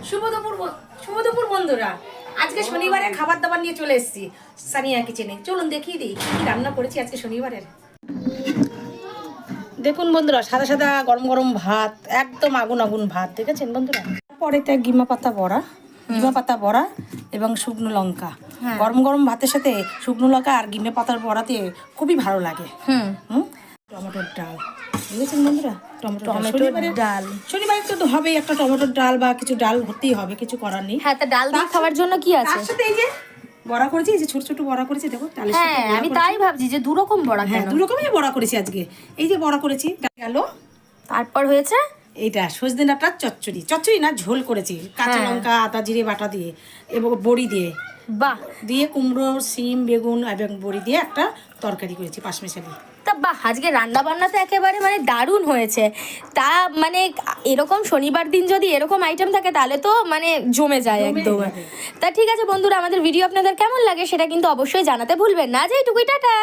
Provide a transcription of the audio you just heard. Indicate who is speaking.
Speaker 1: শুভ দুপুর বন্ধুরা, আজকে শনিবারে খাবার দাবার নিয়ে চলে এসেছি সানিয়া কিচেনে। চলুন দেখিয়ে দিই কি কি রান্না করেছি আজকে শনিবারের। দেখুন বন্ধুরা, সাদা সাদা গরম গরম ভাত, একদম আগুন আগুন ভাত, দেখেছেন বন্ধুরা। পরে তাই গিমা পাতা বড়া এবং শুকনো লঙ্কা। গরম গরম ভাতের সাথে শুকনো লঙ্কা আর গিমে পাতার বড়া দিয়ে খুবই ভালো লাগে। টমেটোর ডাল, বুঝেছেন বন্ধুরা, টমেটোর ডাল শনিবারে তো হবেই, একটা টমেটোর ডাল বা কিছু ডাল হতেই হবে, কিছু করার নেই।
Speaker 2: হ্যাঁ, তা ডাল দিয়ে খাওয়ার জন্য কি আছে?
Speaker 1: তার সাথে এই যে বড়া করেছি, এই যে ছোট ছোট বড়া করেছি, দেখো ডালের সাথে।
Speaker 2: হ্যাঁ, আমি তাই ভাবছি যে দু রকম বড়া।
Speaker 1: হ্যাঁ, দু রকমই বড়া করেছি আজকে। এই যে বড়া করেছি গেল,
Speaker 2: তারপর হয়েছে
Speaker 1: এইটা সজনে ডাঁটার চচ্চড়ি না, ঝোল করেছি কাঁচা লঙ্কা আদা জিরে বাটা দিয়ে এবং বড়ি দিয়ে,
Speaker 2: বাহ
Speaker 1: দিয়ে কুমড়ো সিম বেগুন এবং বড়ি দিয়ে একটা তরকারি করেছি পাঁচমিশালি।
Speaker 2: তা বাহ, আজকে রান্না বান্না তো একেবারে মানে দারুণ হয়েছে। তা মানে এরকম শনিবার দিন যদি এরকম আইটেম থাকে তাহলে তো মানে জমে যায় একদম। তা ঠিক আছে বন্ধুরা, আমাদের ভিডিও আপনাদের কেমন লাগে সেটা কিন্তু অবশ্যই জানাতে ভুলবেন না। যে এইটুকুই, টাটা।